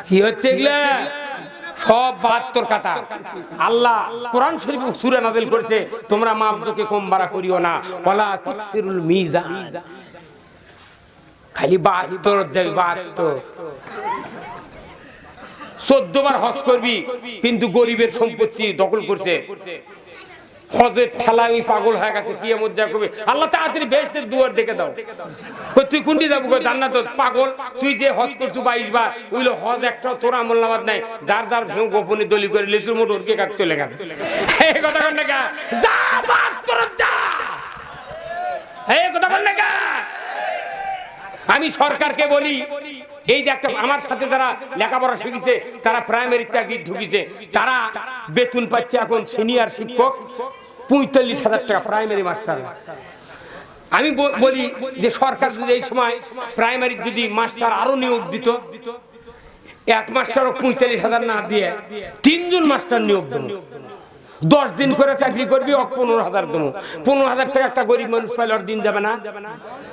কি হচ্ছে এগুলা? সব 72 কাতা। আল্লাহ কোরআন শরীফ সূরা নাযিল করেছে, তোমরা মাপজোকে কম বাড়া করিও না, ওয়ালা তুকসিরুল মিজান। খালি 72 যাবে 72। 14 বার হজ করবি, কিন্তু গরিবের সম্পত্তি দখল করছে। হজের ঠেলায় ওই পাগল হয়ে গেছে, কিয়ামত যা করবে, আল্লাহ তাড়াতাড়ি বেহেশতের দুয়ার দেখে দাও। তুই কোনটি যাবো জান্নাত? পাগল, তুই যে হজ করছু 22 বার, ওইলো হজ একটা তোর আমলনামাত নাই। যার যার ভেউ গোপনে দলি করে লিচুর মোট ওরকে কাট চলে গেল। এই কথা কন না কা? যা বাদ তোর যা। এই কথা কন না কা? আমি সরকারকে বলি, এই যে একটা আমার সাথে যারা লেখাপড়া শিখেছে, তারা প্রাইমারি চাকরি ঢুকিছে, তারা বেতন পাচ্ছে এখন সিনিয়র শিক্ষক 45,000 টাকা প্রাইমারি মাস্টার। আমি বলি যে সরকার যদি এই সময় প্রাইমারি যদি মাস্টার আরো নিয়োগ দিত, এক মাস্টারও 45,000 না দিয়ে 3 জন মাস্টার নিয়োগ দিত, 10 দিন করে চাকরি করবি, 15,000 দেবো। 15,000 টাকা একটা গরিব মানুষ পাইলে ওর দিন যাবে না?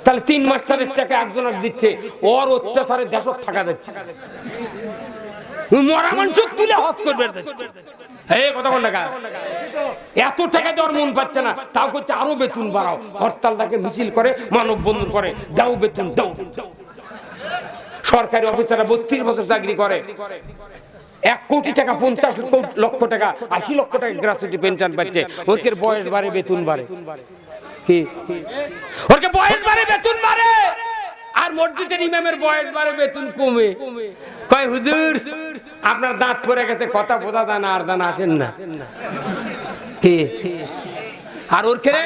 তাহলে 3 মাস্টারের টাকা একজনের দিচ্ছে, ওর অত্যাচারে দেশত থাকা যাচ্ছে, মরা মানুষ তুলে হজ করবে। কথা কোন টাকা? এত টাকা দেওয়ার মন পাচ্ছে না, তাও করছে আরো বেতন বাড়াও। হরতালটাকে মিছিল করে, মানববন্ধন করে, দাও বেতন দাও। সরকারি অফিসাররা 32 বছর চাকরি করে, 1 কোটি টাকা, 50 লক্ষ টাকা, 80 লক্ষ টাকা গ্র্যাচুইটি পেনশন পাচ্ছে। ওদের বয়স বাড়ে, বেতন বাড়ে। কি ওরকে বয়স বাড়ে, বেতন বাড়ে, আর মসজিদের ইমামের বয়স বাড়ে, বেতন কমে। কয় হুজুর আপনার দাঁত পড়ে গেছে, কথা বোঝা যায় না, আর জানা আসেন না। কি আর ওর খেলে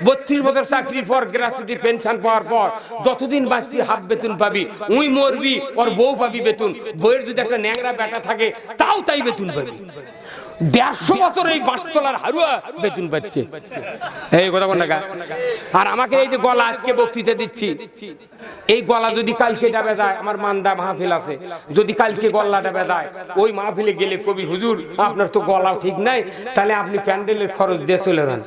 32 বছর চাকরির পর গ্র্যাচুইটি পেনশন পাওয়ার পর যতদিন বাঁচবি হাফ বেতন পাবি, উই মরবি, ওর বউ পাবি বেতন। বউয়ের যদি একটা ন্যাংরা বেটা থাকে, তাও তাই বেতন পাবি। 150 বছর এই বাঁশতলার হারুয়া বেতন পাচ্ছে। এই কথা কোন টাকা? আর আমাকে এই যে গলা আজকে বক্তৃতা দিচ্ছি, এই গলা যদি কালকে ডাবে যায়, আমার মান্দা মাহফিল আছে, যদি কালকে গলা ডাবে যায়, ওই মাহফিলে গেলে কবি হুজুর আপনার তো গলা ঠিক নাই, তাহলে আপনি প্যান্ডেলের খরচ দিয়ে চলে যান।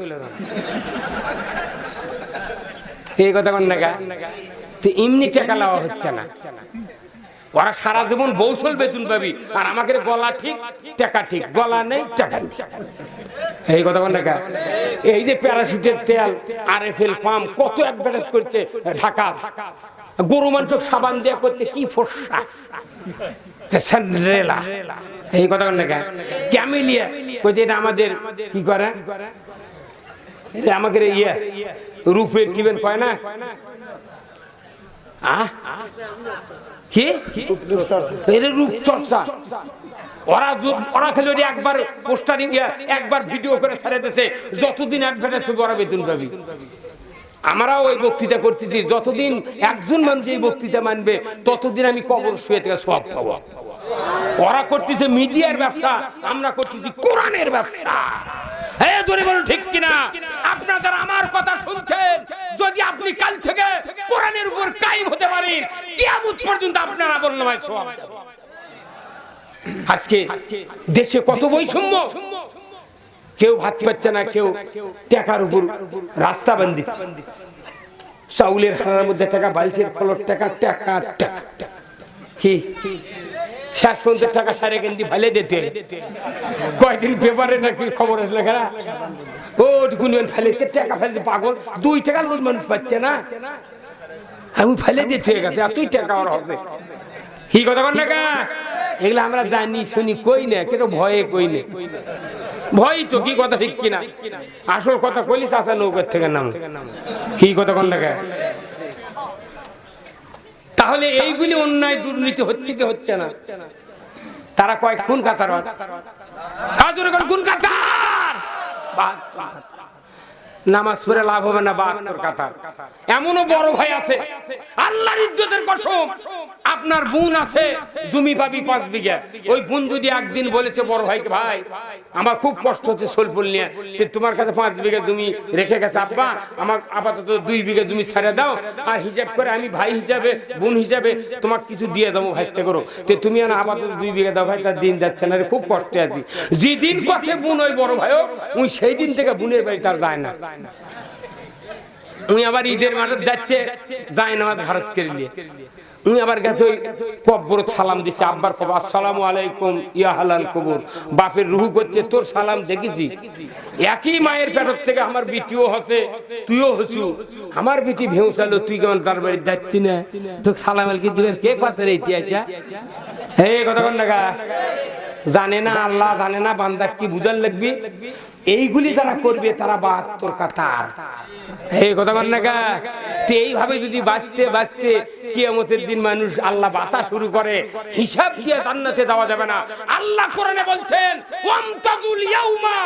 এই কথা কোন টাকা? তো এমনি টাকা লাওয়া হচ্ছে না। ওরা সারা জীবন বৌসল বেতন পাবি, আর আমাকে গলা ঠিক টাকা ঠিক, গলা নেই টাকা নেই। এই কথা কোন টাকা? এই যে প্যারাশুটের তেল, RFL পাম্প, কত অ্যাডভার্টাইজ করছে ঢাকা। গরু মাংস সাবান দিয়ে করছে কি ফর্সা, স্যান্ডেলা। এই কথা কোন টাকা? ক্যামেলিয়া কইছে এটা আমাদের কি করে, এটা আমাদের ইয়ে রূপের কিবেন কয় না, কি রূপচর্চা। ওরা খেলে একবার পোস্টারিং, একবার ভিডিও করে ছেড়ে দিয়েছে, যতদিন অ্যাডভার্টাইজ হবে ওরা বেতন পাবি। আমরাও ওই বক্তৃতা করতেছি, যতদিন একজন মানুষ এই বক্তৃতা মানবে, ততদিন আমি কবর শুয়ে থেকে সওয়াব পাবো। ওরা করতেছে মিডিয়ার ব্যবসা, আমরা করতেছি কোরআনের ব্যবসা। ঠিক কিনা? আপনারা যারা আমার কথা শুনছেন, যদি আপনি কাল থেকে কোরআনের উপর কায়েম হতে পারেন, কিয়ামত পর্যন্ত আপনারা বললাম সওয়াব। আজকে দেশে কত বৈষম্য, কেউ ভাত পাচ্ছে না, কেউ টাকার উপর রাস্তা বাঁধিচ্ছে। চাউলের খানার মধ্যে টাকা, বালতির খোলর টাকা, টাকা টাকা। কি শেষ পর্যন্ত টাকা সারে কেন্দ্রি ফেলে দিতে, কয়েকদিন পেপারে নাকি খবর আসলে খারাপ, ও গুনবেন ফেলে টাকা ফেলতে পাগল। 2 টাকা রোজ মানুষ পাচ্ছে না, আমি ফেলে দিতে হয়ে গেছে, আর 2 টাকা ওর হবে। কি কথা কন টাকা? এগুলো আমরা জানি শুনি, কই না, কেন ভয়ে কই না, ভয় তো। কি কথা ঠিক কিনা? আসল কথা কইলি চাচা নৌকার থেকে নাম। কি কথা কন টাকা? তাহলে এইগুলি অন্যায় দুর্নীতি হচ্ছে কি হচ্ছে না? তারা কয় কোন কাতার, কোন কাতার? নামাজ পড়ে লাভ হবে না, 72 কাতার। এমনও বড় ভাই আছে, আল্লাহর ইজ্জতের কসম, আপনার বোন আছে, জমি পাবি 5 বিঘা। ওই বোন যদি একদিন বলেছে বড় ভাইকে, ভাই আমার খুব কষ্ট হচ্ছে সোলপুল নিয়ে, তোমার কাছে 5 বিঘা জমি রেখে গেছে আব্বা, আমার আপাতত 2 বিঘা জমি ছেড়ে দাও, আর হিসাব করে আমি ভাই হিসাবে, বোন হিসাবে তোমাকে কিছু দিয়ে দেবো, ভাসতে করো। তুমি আর আপাতত 2 বিঘা দাও ভাই, তার দিন যাচ্ছে না, খুব কষ্টে আছি। যেদিন কথা বোন ওই বড় ভাইও, ওই সেই দিন থেকে বোনের বাড়ি তার যায় না। উনি আবার ঈদের মাঠে যাচ্ছে, যায় নামাজ ভারত করে নিয়ে, উনি আবার গেছে ওই কব্বর সালাম দিচ্ছে, আব্বার কবর আসসালামু আলাইকুম ইয়া হালাল কবর, বাপের রুহু করছে তোর সালাম দেখেছি, একই মায়ের পেটর থেকে আমার বিটিও হসে তুইও হসু, আমার বিটি ভেউসালো তুই কেমন তার বাড়ি যাচ্ছি না, তোকে সালাম আলকি দিবেন কে কথা রে ইতিহাসা, হে কথা কন না, জানে না আল্লাহ, জানে না বান্দা কি বুঝার লাগবে, এইগুলি যারা করবে তারা ৭২ কাতার, এই কথা বল না। এইভাবে যদি বাঁচতে বাঁচতে কিয়ামতের দিন মানুষ আল্লাহ বাঁচা শুরু করে, হিসাব দিয়ে জান্নাতে যাওয়া যাবে না। আল্লাহ কোরআনে বলছেন ওয়ামতাজুল ইয়াউমা